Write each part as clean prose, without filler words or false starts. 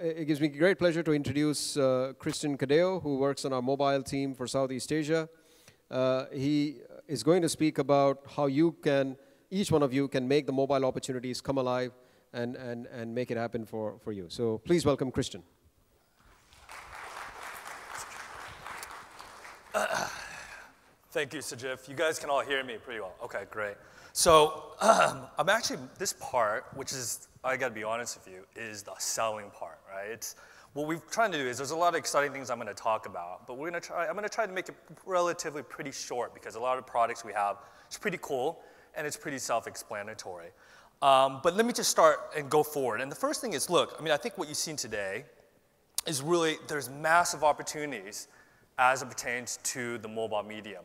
It gives me great pleasure to introduce Christian Cadeo, who works on our mobile team for Southeast Asia. He is going to speak about how each one of you can make the mobile opportunities come alive and make it happen for you. So please welcome Christian. Thank you, Sajif. You guys can all hear me pretty well. Okay, great. So I'm actually, this part, which is, I gotta be honest with you, is the selling part, right? What we're trying to do is, there's a lot of exciting things I'm gonna talk about, but I'm gonna try to make it relatively pretty short because a lot of products we have, it's pretty cool and it's pretty self-explanatory. But let me just start and go forward. And the first thing is, look, I think what you've seen today is really, there's massive opportunities as it pertains to the mobile medium.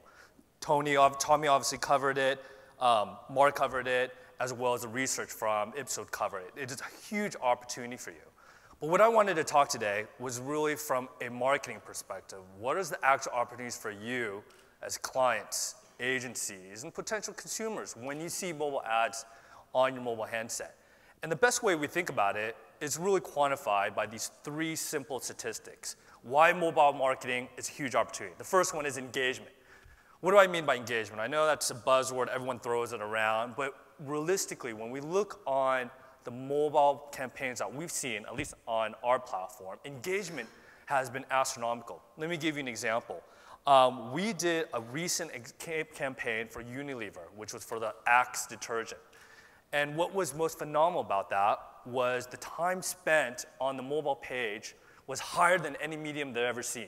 Tommy obviously covered it, Mark covered it, as well as the research from Ipsos covered it. It is a huge opportunity for you. But what I wanted to talk today was really from a marketing perspective. What is the actual opportunities for you as clients, agencies, and potential consumers when you see mobile ads on your mobile handset? And the best way we think about it is really quantified by these three simple statistics. Why mobile marketing is a huge opportunity. The first one is engagement. What do I mean by engagement? I know that's a buzzword, everyone throws it around, but realistically, when we look on the mobile campaigns that we've seen, at least on our platform, engagement has been astronomical. Let me give you an example. We did a recent campaign for Unilever, which was for the Axe detergent. And what was most phenomenal about that was the time spent on the mobile page was higher than any medium they've ever seen.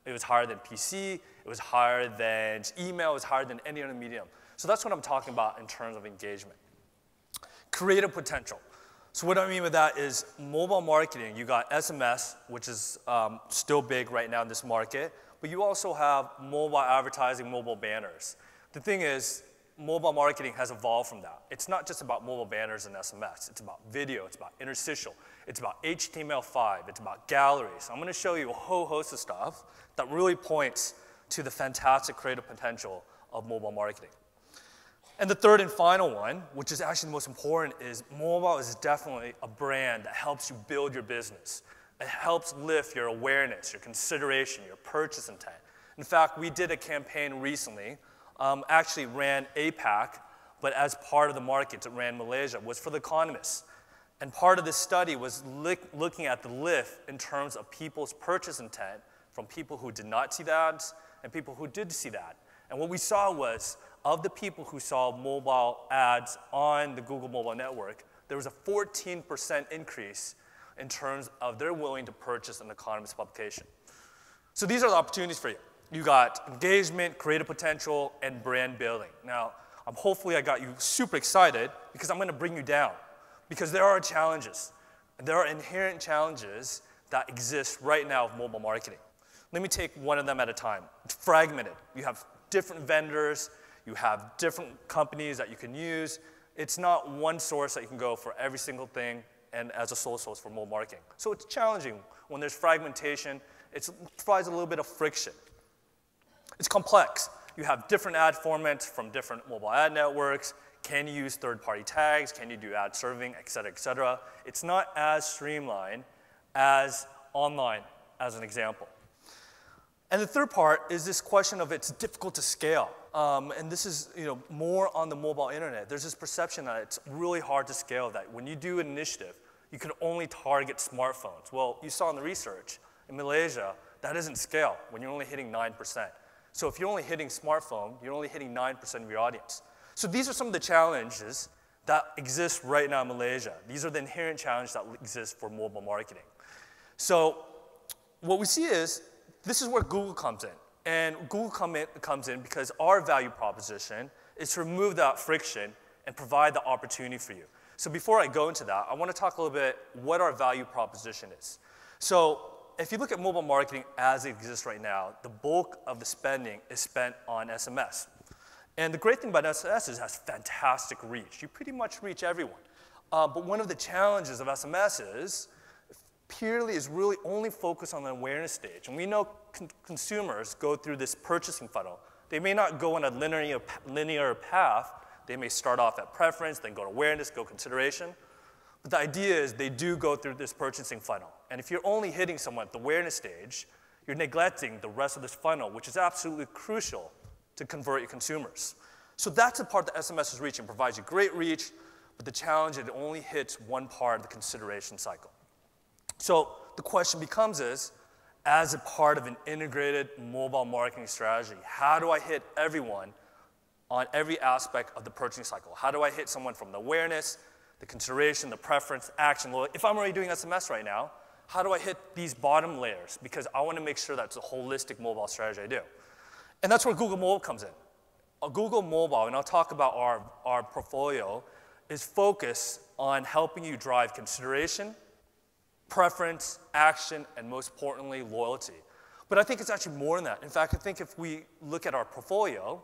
It was higher than PC, it was higher than email, it was higher than any other medium. So that's what I'm talking about in terms of engagement. Creative potential. So what I mean with that is mobile marketing, you got SMS, which is still big right now in this market, but you also have mobile advertising, mobile banners. The thing is, mobile marketing has evolved from that. It's not just about mobile banners and SMS. It's about video, it's about interstitial, it's about HTML5, it's about galleries. I'm gonna show you a whole host of stuff that really points to the fantastic creative potential of mobile marketing. And the third and final one, which is actually the most important, is mobile is definitely a brand that helps you build your business. It helps lift your awareness, your consideration, your purchase intent. In fact, we did a campaign recently, actually ran APAC, but as part of the market, it ran Malaysia, was for The Economist. And part of this study was looking at the lift in terms of people's purchase intent from people who did not see the ads and people who did see that. And what we saw was, of the people who saw mobile ads on the Google Mobile Network, there was a 14% increase in terms of they're willing to purchase an Economist publication. So these are the opportunities for you. You got engagement, creative potential, and brand building. Now, hopefully I got you super excited because I'm gonna bring you down. Because there are challenges. There are inherent challenges that exist right now with mobile marketing. Let me take one of them at a time. It's fragmented. You have different vendors, you have different companies that you can use. It's not one source that you can go for every single thing and as a sole source for mobile marketing. So it's challenging when there's fragmentation. It provides a little bit of friction. It's complex. You have different ad formats from different mobile ad networks. Can you use third-party tags? Can you do ad serving, et cetera, et cetera? It's not as streamlined as online, as an example. And the third part is this question of it's difficult to scale. And this is more on the mobile internet. There's this perception that it's really hard to scale, that when you do an initiative, you can only target smartphones. Well, you saw in the research, in Malaysia, that doesn't scale when you're only hitting 9%. So if you're only hitting smartphone, you're only hitting 9% of your audience. So these are some of the challenges that exist right now in Malaysia. These are the inherent challenges that exist for mobile marketing. So what we see is, this is where Google comes in. And Google comes in because our value proposition is to remove that friction and provide the opportunity for you. So before I go into that, I want to talk a little bit what our value proposition is. So if you look at mobile marketing as it exists right now, the bulk of the spending is spent on SMS. And the great thing about SMS is it has fantastic reach. You pretty much reach everyone. But one of the challenges of SMS is really only focused on the awareness stage. And we know consumers go through this purchasing funnel. They may not go on a linear path. They may start off at preference, then go to awareness, go consideration. But the idea is they do go through this purchasing funnel. And if you're only hitting someone at the awareness stage, you're neglecting the rest of this funnel, which is absolutely crucial to convert your consumers. So that's the part that SMS is reaching, provides you great reach, but the challenge is it only hits one part of the consideration cycle. So the question becomes is, as a part of an integrated mobile marketing strategy, how do I hit everyone on every aspect of the purchasing cycle? How do I hit someone from the awareness, the consideration, the preference, action? Well, if I'm already doing SMS right now, how do I hit these bottom layers? Because I want to make sure that's a holistic mobile strategy I do. And that's where Google Mobile comes in. Google Mobile, and I'll talk about our portfolio, is focused on helping you drive consideration, preference, action, and most importantly, loyalty. But I think it's actually more than that. In fact, I think if we look at our portfolio,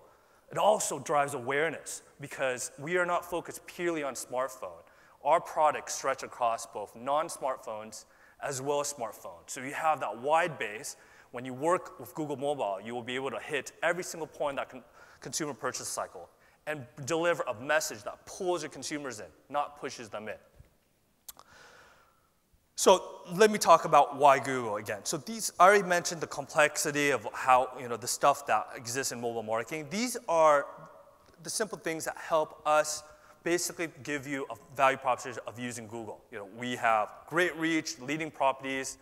it also drives awareness because we are not focused purely on smartphone. Our products stretch across both non-smartphones as well as smartphones. So you have that wide base. When you work with Google Mobile, you will be able to hit every single point that consumer purchase cycle and deliver a message that pulls your consumers in, not pushes them in. So let me talk about why Google again. So I already mentioned the complexity of how, the stuff that exists in mobile marketing. These are the simple things that help us basically give you a value proposition of using Google. We have great reach, leading properties,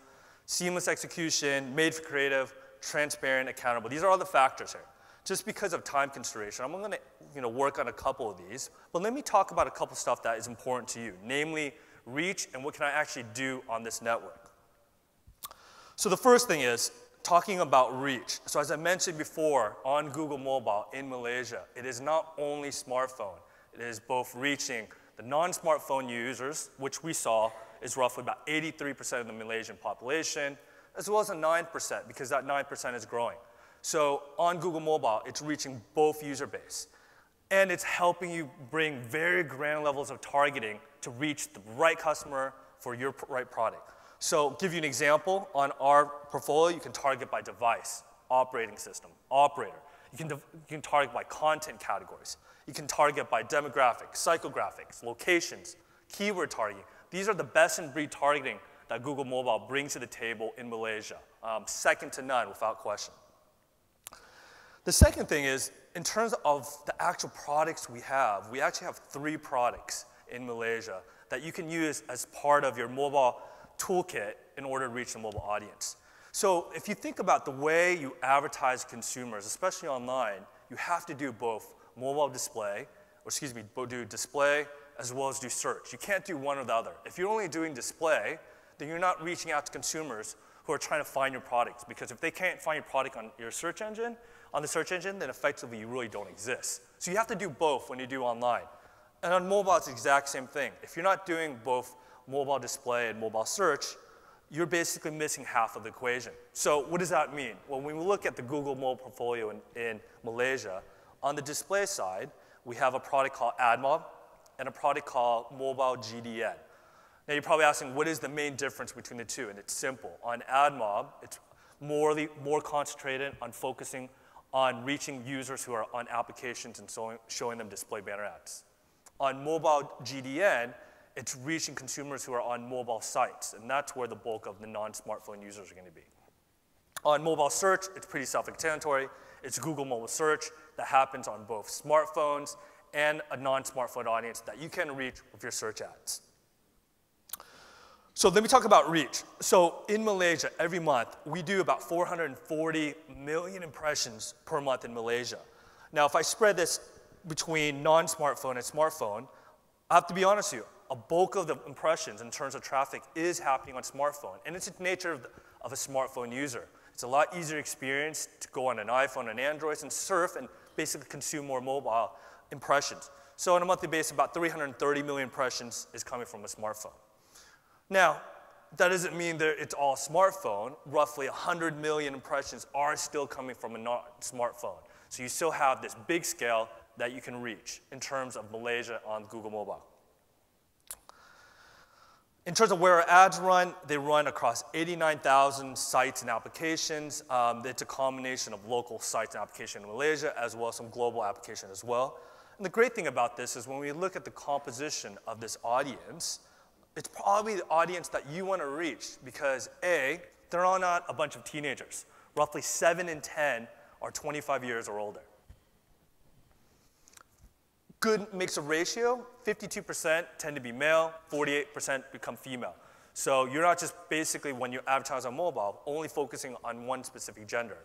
seamless execution, made for creative, transparent, accountable. These are all the factors here. Just because of time consideration, I'm going to work on a couple of these. But let me talk about a couple of stuff that is important to you, namely reach and what can I actually do on this network. So the first thing is talking about reach. So as I mentioned before, on Google Mobile in Malaysia, it is not only smartphone. It is both reaching the non-smartphone users, which we saw is roughly about 83% of the Malaysian population, as well as a 9%, because that 9% is growing. So on Google Mobile, it's reaching both user base. And it's helping you bring very grand levels of targeting to reach the right customer for your right product. So give you an example, on our portfolio, you can target by device, operating system, operator. You can target by content categories. You can target by demographics, psychographics, locations, keyword targeting. These are the best in breed targeting that Google Mobile brings to the table in Malaysia. Second to none, without question. The second thing is, in terms of the actual products we actually have 3 products in Malaysia that you can use as part of your mobile toolkit in order to reach the mobile audience. So if you think about the way you advertise consumers, especially online, you have to do both mobile display, do display as well as do search. You can't do one or the other. If you're only doing display, then you're not reaching out to consumers who are trying to find your products, because if they can't find your product on your search engine, then effectively you really don't exist. So you have to do both when you do online. And on mobile, it's the exact same thing. If you're not doing both mobile display and mobile search, you're basically missing half of the equation. So what does that mean? Well, when we look at the Google Mobile portfolio in Malaysia, on the display side, we have a product called AdMob and a product called Mobile GDN. Now you're probably asking, what is the main difference between the two? And it's simple. On AdMob, it's more concentrated on focusing on reaching users who are on applications and showing them display banner ads. On Mobile GDN, it's reaching consumers who are on mobile sites, and that's where the bulk of the non-smartphone users are going to be. On mobile search, it's pretty self-explanatory. It's Google Mobile Search that happens on both smartphones and a non-smartphone audience that you can reach with your search ads. So let me talk about reach. So in Malaysia, every month, we do about 440 million impressions per month in Malaysia. Now, if I spread this between non-smartphone and smartphone, I have to be honest with you, a bulk of the impressions in terms of traffic is happening on smartphone, and it's the nature of a smartphone user. It's a lot easier experience to go on an iPhone and Android and surf and basically consume more mobile impressions. So on a monthly basis, about 330 million impressions is coming from a smartphone. Now, that doesn't mean that it's all smartphone. Roughly 100 million impressions are still coming from a smartphone. So you still have this big scale that you can reach in terms of Malaysia on Google Mobile. In terms of where our ads run, they run across 89,000 sites and applications. It's a combination of local sites and applications in Malaysia, as well as some global applications as well. And the great thing about this is when we look at the composition of this audience, it's probably the audience that you want to reach because A, they're all not a bunch of teenagers. Roughly 7 in 10 are 25 years or older. Good mix of ratio, 52% tend to be male, 48% become female. So you're not just basically, when you advertise on mobile, only focusing on one specific gender.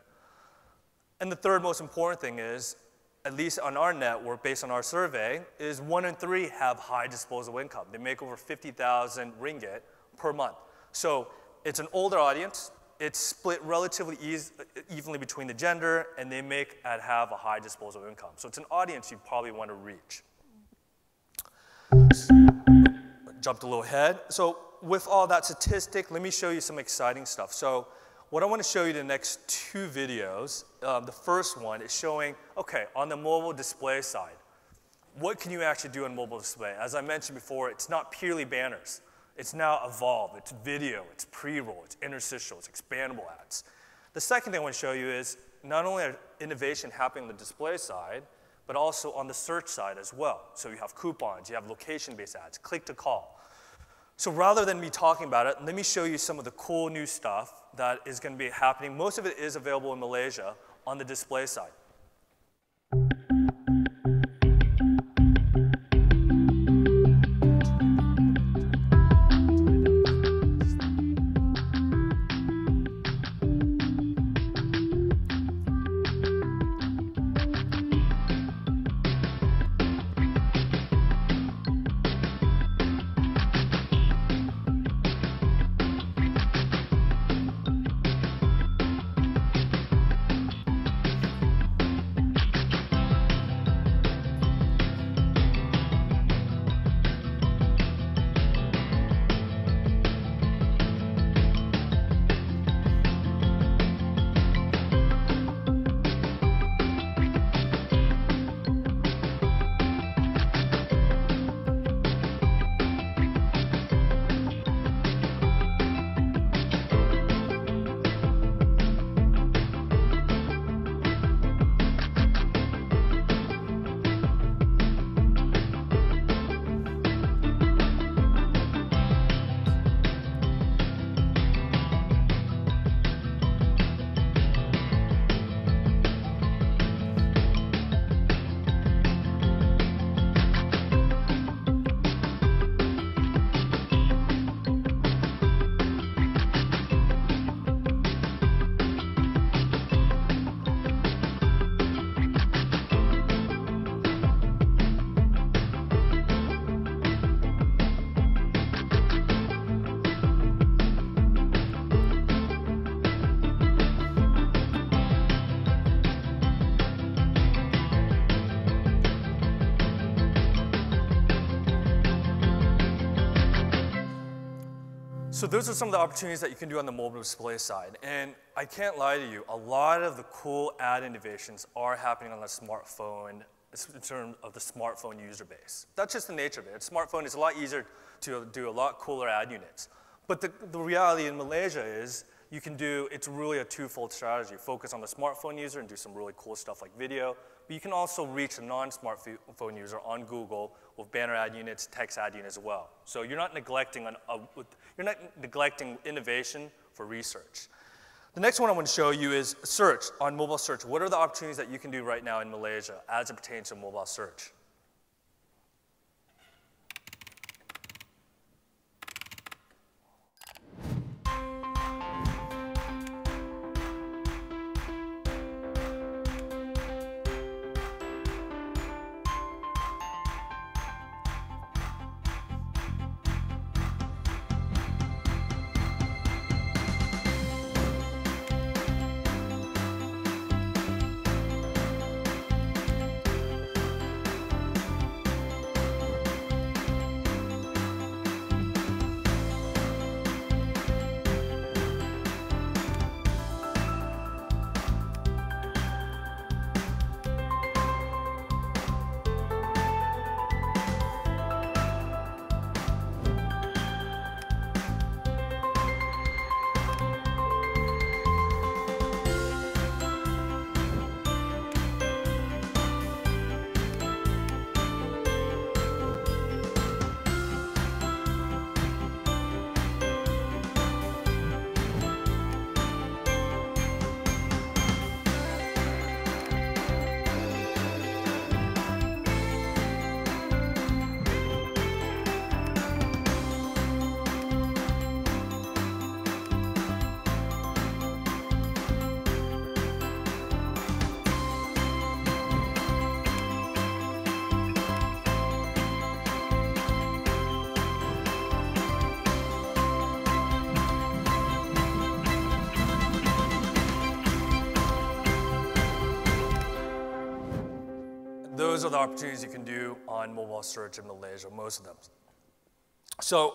And the third most important thing is, at least on our network, based on our survey, is 1 in 3 have high disposable income. They make over 50,000 ringgit per month. So it's an older audience. It's split relatively evenly between the gender, and they make and have a high disposable income. So it's an audience you probably want to reach. Jumped a little ahead. So with all that statistic, let me show you some exciting stuff. So what I want to show you the next 2 videos, the first one is showing, okay, on the mobile display side, what can you actually do on mobile display? As I mentioned before, it's not purely banners. It's now evolved. It's video, it's pre-roll, it's interstitial, it's expandable ads. The second thing I want to show you is not only innovation happening on the display side, but also on the search side as well. So you have coupons, you have location-based ads, click-to-call. So rather than me talking about it, let me show you some of the cool new stuff that is going to be happening. Most of it is available in Malaysia on the display side. So those are some of the opportunities that you can do on the mobile display side. And I can't lie to you, a lot of the cool ad innovations are happening on the smartphone in terms of the smartphone user base. That's just the nature of it. A smartphone is a lot easier to do a lot cooler ad units. But the reality in Malaysia is you can do, it's really a twofold strategy. Focus on the smartphone user and do some really cool stuff like video. But you can also reach a non-smartphone user on Google with banner ad units, text ad units as well. So you're not neglecting innovation for research. The next one I want to show you is search, on mobile search. What are the opportunities that you can do right now in Malaysia as it pertains to mobile search? those are the opportunities you can do on mobile search in Malaysia, most of them. So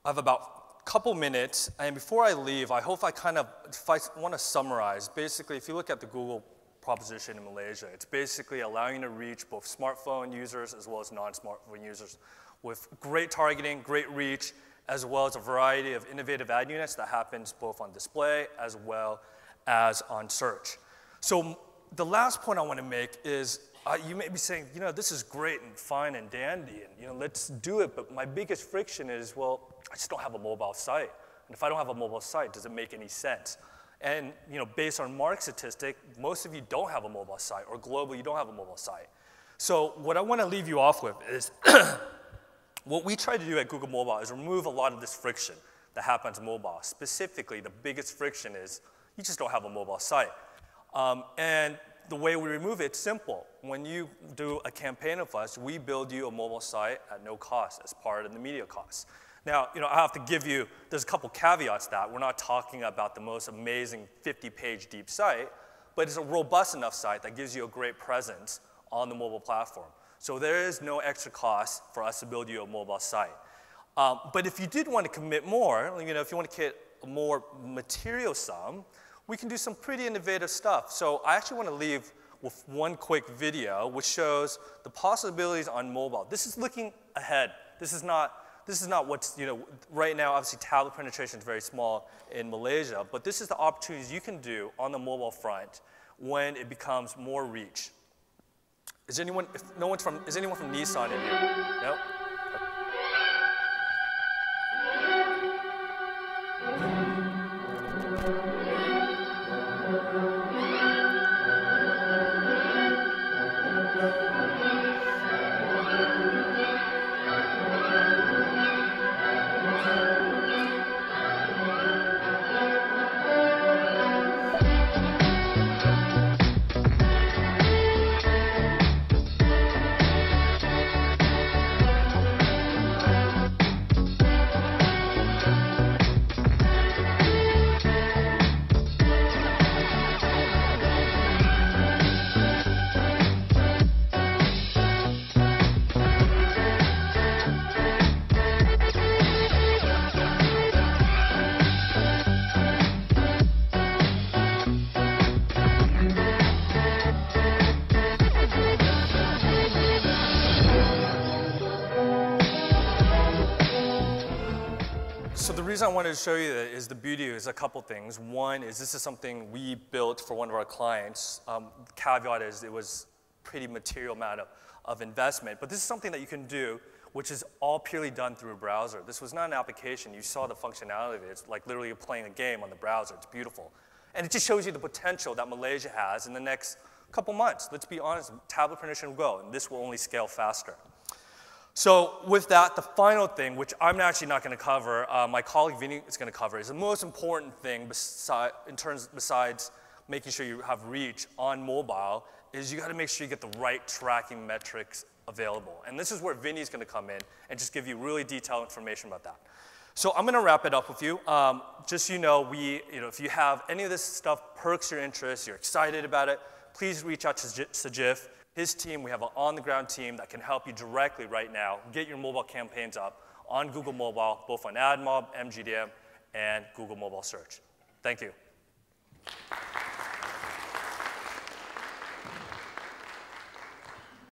I have about a couple minutes, and before I leave, I hope if I want to summarize, basically, if you look at the Google proposition in Malaysia, it's basically allowing you to reach both smartphone users as well as non-smartphone users with great targeting, great reach, as well as a variety of innovative ad units that happens both on display as well as on search. So the last point I want to make is, you may be saying, this is great and fine and dandy, and let's do it, but my biggest friction is, well, I just don't have a mobile site. And if I don't have a mobile site, does it make any sense? And based on Mark's statistic, most of you don't have a mobile site, or globally, you don't have a mobile site. So what I want to leave you off with is, what we try to do at Google Mobile is remove a lot of this friction that happens mobile. Specifically, the biggest friction is you just don't have a mobile site. And the way we remove it, it's simple. When you do a campaign of us, we build you a mobile site at no cost as part of the media costs. Now, I have to give you, there's a couple caveats to that. We're not talking about the most amazing 50-page deep site, but it's a robust enough site that gives you a great presence on the mobile platform. So there is no extra cost for us to build you a mobile site. But if you did want to commit more, if you want to get a more material sum, we can do some pretty innovative stuff. So I actually want to leave with one quick video which shows the possibilities on mobile. This is looking ahead. This is not what's, right now, obviously tablet penetration is very small in Malaysia, but this is the opportunities you can do on the mobile front when it becomes more reach. Is anyone from Nissan in here? No? So the reason I wanted to show you that is the beauty is a couple things. One is this is something we built for one of our clients. The caveat is it was pretty material amount of investment, but this is something that you can do which is all purely done through a browser. This was not an application. You saw the functionality of it. It's like literally playing a game on the browser. It's beautiful. And it just shows you the potential that Malaysia has in the next couple months. Let's be honest, tablet penetration will go, and this will only scale faster. So with that, the final thing, which I'm actually not going to cover, my colleague Vinny is going to cover, is the most important thing besides making sure you have reach on mobile, is you got to make sure you get the right tracking metrics available. And this is where Vinny's going to come in and just give you really detailed information about that. So I'm going to wrap it up with you. Just so you know, if you have any of this stuff perks your interest, you're excited about it, please reach out to Sajif. His team, we have an on-the-ground team that can help you directly right now get your mobile campaigns up on Google Mobile, both on AdMob, MGDM, and Google Mobile Search. Thank you.